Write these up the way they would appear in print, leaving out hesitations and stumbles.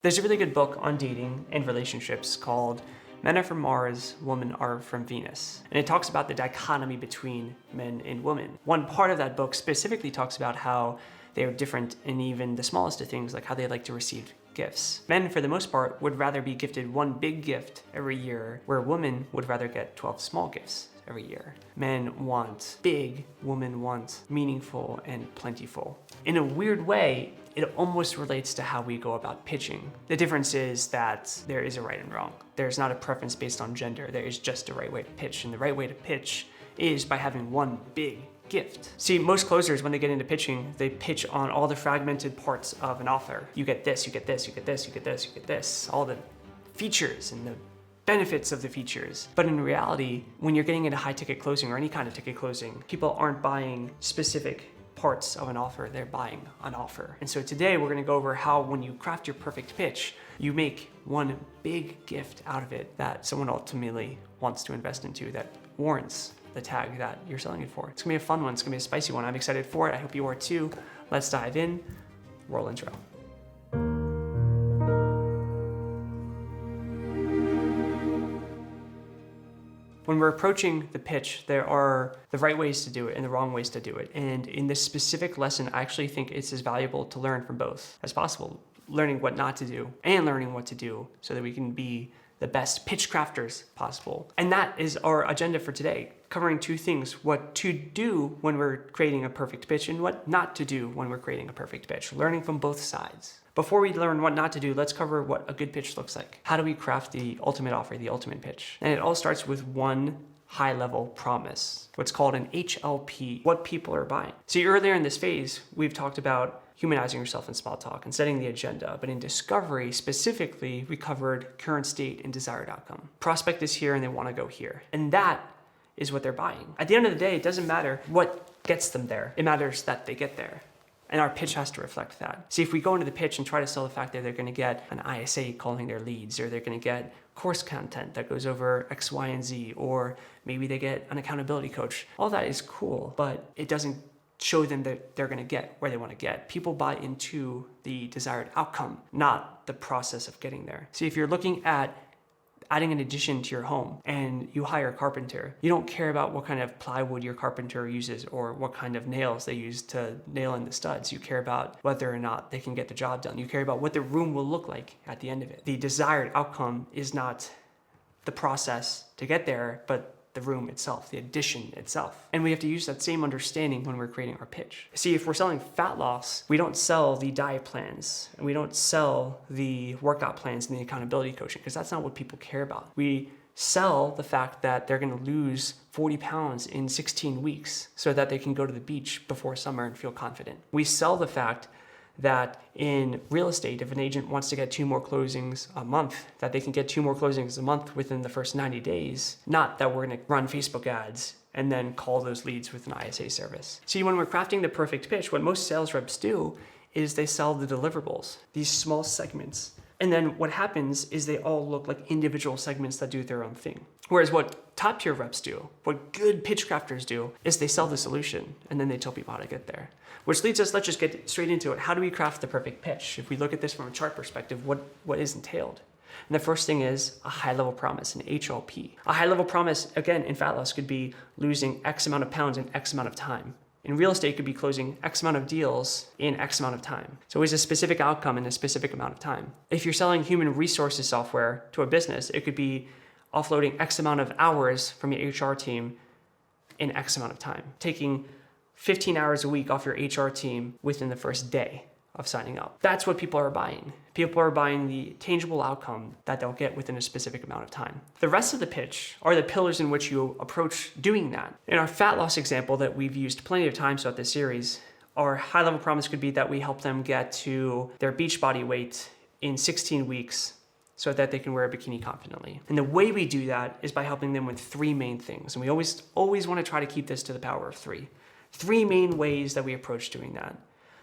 There's a really good book on dating and relationships called Men Are From Mars, Women Are From Venus. And it talks about the dichotomy between men and women. One part of that book specifically talks about how they are different in even the smallest of things, like how they like to receive gifts. Men, for the most part, would rather be gifted one big gift every year, where women would rather get 12 small gifts every year. Men want big, women want meaningful and plentiful. In a weird way, it almost relates to how we go about pitching. The difference is that there is a right and wrong. There's not a preference based on gender. There is just a right way to pitch. And the right way to pitch is by having one big gift. See, most closers, when they get into pitching, they pitch on all the fragmented parts of an offer. You get this, you get this, you get this, you get this, you get this, all the features and the benefits of the features. But in reality, when you're getting into high ticket closing or any kind of ticket closing, people aren't buying specific parts of an offer, they're buying an offer. And so today we're gonna go over how when you craft your perfect pitch, you make one big gift out of it that someone ultimately wants to invest into, that warrants the tag that you're selling it for. It's gonna be a fun one, it's gonna be a spicy one. I'm excited for it, I hope you are too. Let's dive in, roll intro. When we're approaching the pitch, there are the right ways to do it and the wrong ways to do it. And in this specific lesson, I actually think it's as valuable to learn from both as possible. Learning what not to do and learning what to do so that we can be the best pitch crafters possible. And that is our agenda for today, covering two things: what to do when we're creating a perfect pitch and what not to do when we're creating a perfect pitch, learning from both sides. Before we learn what not to do, let's cover what a good pitch looks like. How do we craft the ultimate offer, the ultimate pitch? And it all starts with one high-level promise, what's called an HLP, what people are buying. See, earlier in this phase, we've talked about humanizing yourself in small talk and setting the agenda, but in discovery specifically, we covered current state and desired outcome. Prospect is here and they want to go here. And that is what they're buying. At the end of the day, it doesn't matter what gets them there. It matters that they get there. And our pitch has to reflect that. See, if we go into the pitch and try to sell the fact that they're gonna get an ISA calling their leads, or they're gonna get course content that goes over X, Y, and Z, or maybe they get an accountability coach, all that is cool, but it doesn't show them that they're gonna get where they wanna get. People buy into the desired outcome, not the process of getting there. See, if you're looking at adding an addition to your home and you hire a carpenter, you don't care about what kind of plywood your carpenter uses or what kind of nails they use to nail in the studs. You care about whether or not they can get the job done. You care about what the room will look like at the end of it. The desired outcome is not the process to get there, but the room itself, the addition itself. And we have to use that same understanding when we're creating our pitch. See, if we're selling fat loss, we don't sell the diet plans and we don't sell the workout plans and the accountability coaching, because that's not what people care about. We sell the fact that they're gonna lose 40 pounds in 16 weeks so that they can go to the beach before summer and feel confident. We sell the fact that in real estate, if an agent wants to get 2 more closings a month, that they can get 2 more closings a month within the first 90 days, not that we're gonna run Facebook ads and then call those leads with an ISA service. See, when we're crafting the perfect pitch, what most sales reps do is they sell the deliverables, these small segments. And then what happens is they all look like individual segments that do their own thing. Whereas what top tier reps do, what good pitch crafters do, is they sell the solution and then they tell people how to get there. Which leads us, let's just get straight into it. How do we craft the perfect pitch? If we look at this from a chart perspective, what is entailed? And the first thing is a high-level promise, an HLP. A high-level promise, again, in fat loss could be losing X amount of pounds in X amount of time. In real estate, it could be closing X amount of deals in X amount of time. It's always a specific outcome in a specific amount of time. If you're selling human resources software to a business, it could be offloading X amount of hours from your HR team in X amount of time. Taking 15 hours a week off your HR team within the first day of signing up. That's what people are buying. People are buying the tangible outcome that they'll get within a specific amount of time. The rest of the pitch are the pillars in which you approach doing that. In our fat loss example that we've used plenty of times throughout this series, our high-level promise could be that we help them get to their beach body weight in 16 weeks so that they can wear a bikini confidently. And the way we do that is by helping them with 3 main things. And we always want to try to keep this to the power of 3. 3 main ways that we approach doing that.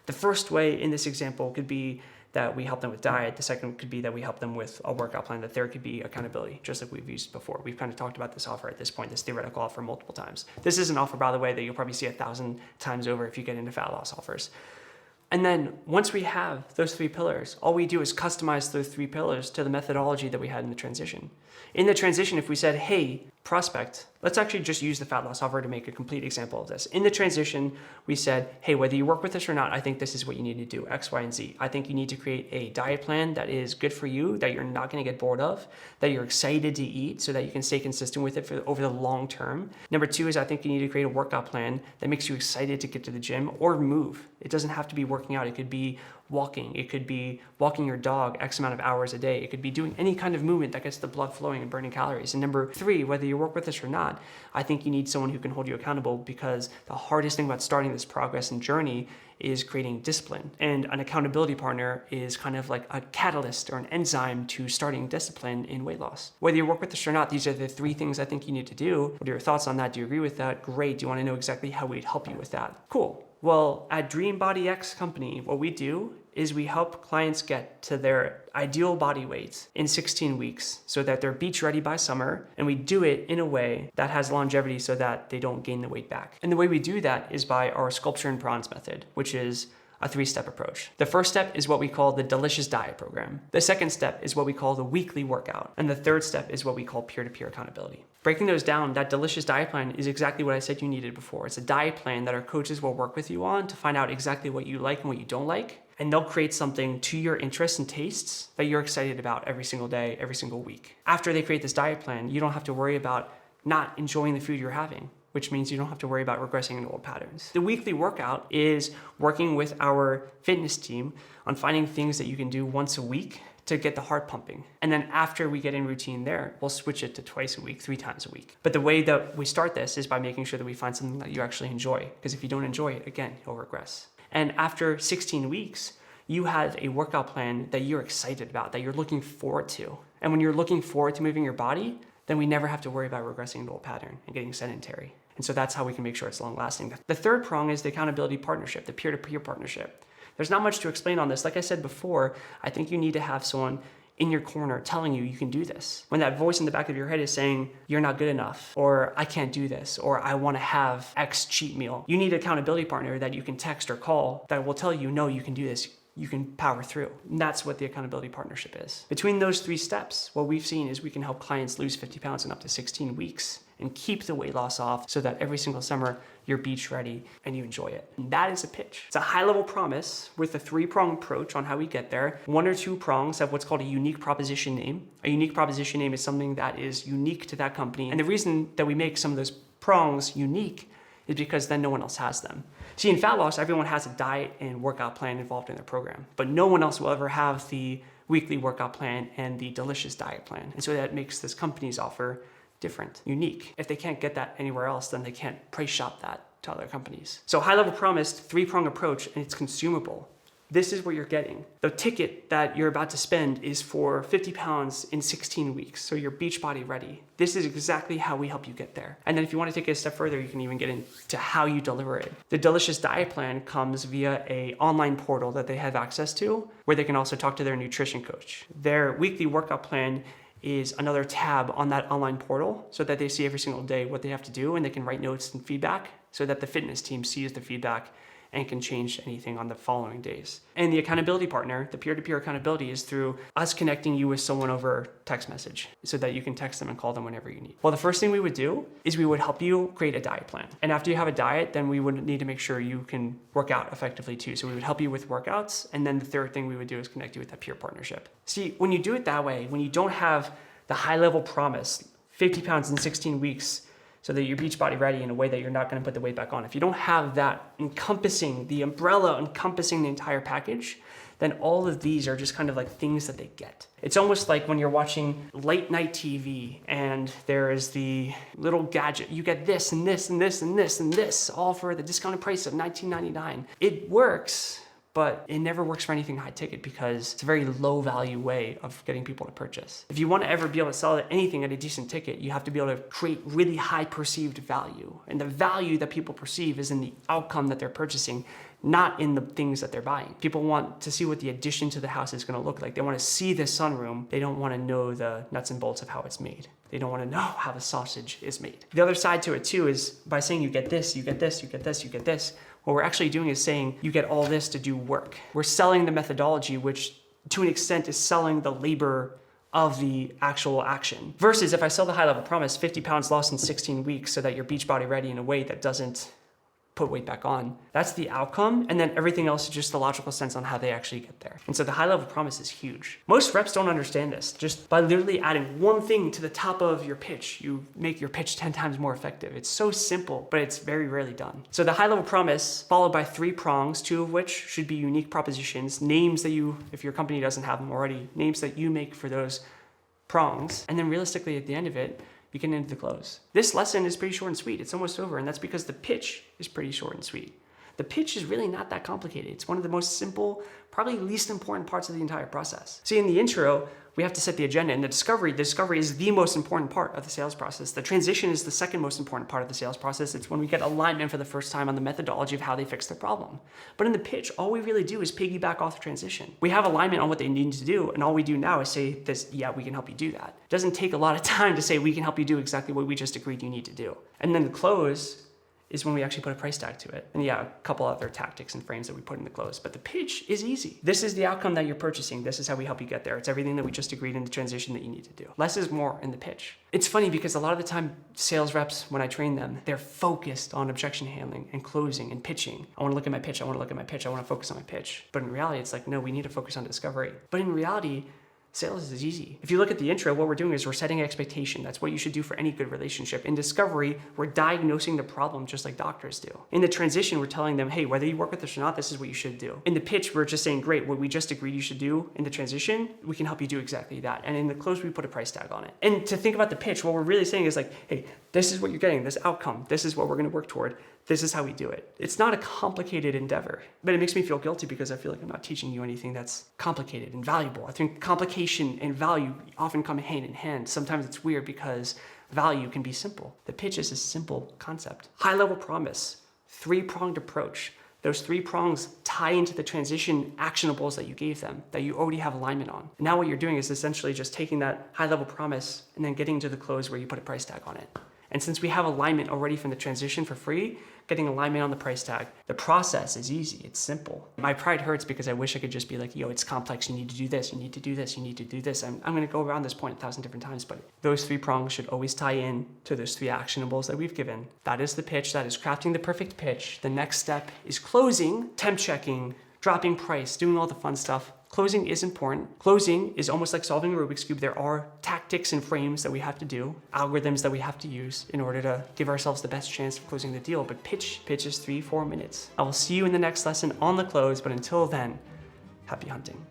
The first way in this example could be that we help them with diet. The second could be that we help them with a workout plan. The third could be accountability, just like we've used before. We've kind of talked about this offer at this point, this theoretical offer multiple times. This is an offer, by the way, that you'll probably see 1,000 times over if you get into fat loss offers. And then once we have those 3 pillars, all we do is customize those 3 pillars to the methodology that we had in the transition. In the transition, if we said, hey, prospect, let's actually just use the fat loss offer to make a complete example of this. In the transition, we said, hey, whether you work with us or not, I think this is what you need to do, X, Y, and Z. I think you need to create a diet plan that is good for you, that you're not going to get bored of, that you're excited to eat so that you can stay consistent with it over the long term. Number 2 is I think you need to create a workout plan that makes you excited to get to the gym or move. It doesn't have to be working out. It could be walking. It could be walking your dog X amount of hours a day. It could be doing any kind of movement that gets the blood flowing and burning calories. And number 3, whether you work with us or not, I think you need someone who can hold you accountable, because the hardest thing about starting this progress and journey is creating discipline. And an accountability partner is kind of like a catalyst or an enzyme to starting discipline in weight loss. Whether you work with us or not, these are the 3 things I think you need to do. What are your thoughts on that? Do you agree with that? Great. Do you want to know exactly how we'd help you with that? Cool. Well, at Dream Body X Company, what we do is we help clients get to their ideal body weight in 16 weeks so that they're beach ready by summer. And we do it in a way that has longevity so that they don't gain the weight back. And the way we do that is by our sculpture and bronze method, which is a 3-step approach. The first step is what we call the delicious diet program. The second step is what we call the weekly workout. And the third step is what we call peer-to-peer accountability. Breaking those down, that delicious diet plan is exactly what I said you needed before. It's a diet plan that our coaches will work with you on to find out exactly what you like and what you don't like. And they'll create something to your interests and tastes that you're excited about every single day, every single week. After they create this diet plan, you don't have to worry about not enjoying the food you're having, which means you don't have to worry about regressing into old patterns. The weekly workout is working with our fitness team on finding things that you can do once a week to get the heart pumping. And then after we get in routine there, we'll switch it to twice a week, 3 times a week. But the way that we start this is by making sure that we find something that you actually enjoy. Because if you don't enjoy it, again, you'll regress. And after 16 weeks, you have a workout plan that you're excited about, that you're looking forward to. And when you're looking forward to moving your body, then we never have to worry about regressing into old pattern and getting sedentary. And so that's how we can make sure it's long lasting. The third prong is the accountability partnership, the peer-to-peer partnership. There's not much to explain on this. Like I said before, I think you need to have someone in your corner telling you you can do this. When that voice in the back of your head is saying, you're not good enough, or I can't do this, or I want to have X cheat meal, you need an accountability partner that you can text or call that will tell you, no, you can do this. You can power through. And that's what the accountability partnership is. Between those 3 steps, what we've seen is we can help clients lose 50 pounds in up to 16 weeks and keep the weight loss off so that every single summer you're beach ready and you enjoy it. And that is a pitch. It's a high-level promise with a 3-prong approach on how we get there. 1 or 2 prongs have what's called a unique proposition name. A unique proposition name is something that is unique to that company. And the reason that we make some of those prongs unique is because then no one else has them. See, in fat loss, everyone has a diet and workout plan involved in their program, but no one else will ever have the weekly workout plan and the delicious diet plan. And so that makes this company's offer different, unique. If they can't get that anywhere else, then they can't price shop that to other companies. So high-level promised, 3-prong approach, and it's consumable. This is what you're getting. The ticket that you're about to spend is for 50 pounds in 16 weeks, so you're Beachbody ready. This is exactly how we help you get there. And then if you want to take it a step further, you can even get into how you deliver it. The Delicious Diet Plan comes via an online portal that they have access to, where they can also talk to their nutrition coach. Their weekly workout plan is another tab on that online portal so that they see every single day what they have to do, and they can write notes and feedback so that the fitness team sees the feedback and can change anything on the following days. And the accountability partner, the peer-to-peer accountability, is through us connecting you with someone over text message so that you can text them and call them whenever you need. Well, the first thing we would do is we would help you create a diet plan. And after you have a diet, then we would need to make sure you can work out effectively too. So we would help you with workouts. And then the third thing we would do is connect you with that peer partnership. See, when you do it that way, when you don't have the high-level promise, 50 pounds in 16 weeks, so that you're Beachbody ready in a way that you're not going to put the weight back on. If you don't have that encompassing, the umbrella encompassing the entire package, then all of these are just kind of like things that they get. It's almost like when you're watching late night TV and there is the little gadget. You get this and this and this and this and this, all for the discounted price of $19.99. It works, but it never works for anything high ticket because it's a very low value way of getting people to purchase. If you want to ever be able to sell anything at a decent ticket, you have to be able to create really high perceived value. And the value that people perceive is in the outcome that they're purchasing, not in the things that they're buying. People want to see what the addition to the house is going to look like. They want to see the sunroom. They don't want to know the nuts and bolts of how it's made. They don't want to know how the sausage is made. The other side to it too is by saying you get this, you get this, you get this, you get this, What we're actually doing is saying you get all this to do work. We're selling the methodology, which to an extent is selling the labor of the actual action. Versus if I sell the high level promise, 50 pounds lost in 16 weeks so that you're Beachbody ready in a way that doesn't put weight back on. That's the outcome. And then everything else is just the logical sense on how they actually get there. And so the high level promise is huge. Most reps don't understand this. Just by literally adding one thing to the top of your pitch, you make your pitch 10 times more effective. It's so simple, but it's very rarely done. So the high level promise followed by 3 prongs, 2 of which should be unique propositions, names that you, if your company doesn't have them already, names that you make for those prongs. And then realistically at the end of it, you get into the close. This lesson is pretty short and sweet. It's almost over, and that's because the pitch is pretty short and sweet. The pitch is really not that complicated. It's one of the most simple, probably least important parts of the entire process. See, in the intro, we have to set the agenda. And the discovery is the most important part of the sales process. The transition is the second most important part of the sales process. It's when we get alignment for the first time on the methodology of how they fix their problem. But in the pitch, all we really do is piggyback off the transition. We have alignment on what they need to do, and all we do now is say this, yeah, we can help you do that. It doesn't take a lot of time to say we can help you do exactly what we just agreed you need to do. And then the close is when we actually put a price tag to it. And yeah, a couple other tactics and frames that we put in the close, but the pitch is easy. This is the outcome that you're purchasing. This is how we help you get there. It's everything that we just agreed in the transition that you need to do. Less is more in the pitch. It's funny because a lot of the time sales reps, when I train them, they're focused on objection handling and closing and pitching. I want to look at my pitch. I want to look at my pitch. I want to focus on my pitch. But in reality, it's like, no, we need to focus on discovery. But in reality, sales is easy. If you look at the intro, what we're doing is we're setting expectation. That's what you should do for any good relationship. In discovery, we're diagnosing the problem just like doctors do. In the transition, we're telling them, hey, whether you work with us or not, this is what you should do. In the pitch, we're just saying, great, what we just agreed you should do in the transition, we can help you do exactly that. And in the close, we put a price tag on it. And to think about the pitch, what we're really saying is like, hey, this is what you're getting, this outcome. This is what we're going to work toward. This is how we do it. It's not a complicated endeavor, but it makes me feel guilty because I feel like I'm not teaching you anything that's complicated and valuable. I think complication and value often come hand in hand. Sometimes it's weird because value can be simple. The pitch is a simple concept. High level promise, 3-pronged approach. Those 3 prongs tie into the transition actionables that you gave them, that you already have alignment on. And now what you're doing is essentially just taking that high level promise and then getting to the close where you put a price tag on it. And since we have alignment already from the transition for free, getting alignment on the price tag, the process is easy, it's simple. My pride hurts because I wish I could just be like, yo, it's complex, you need to do this, you need to do this, you need to do this. I'm gonna go around this point 1,000 different times, but those 3 prongs should always tie in to those 3 actionables that we've given. That is the pitch, that is crafting the perfect pitch. The next step is closing, temp checking, dropping price, doing all the fun stuff. Closing is important. Closing is almost like solving a Rubik's Cube. There are tactics and frames that we have to do, algorithms that we have to use in order to give ourselves the best chance of closing the deal. But pitch is 3-4 minutes. I will see you in the next lesson on the close, but until then, happy hunting.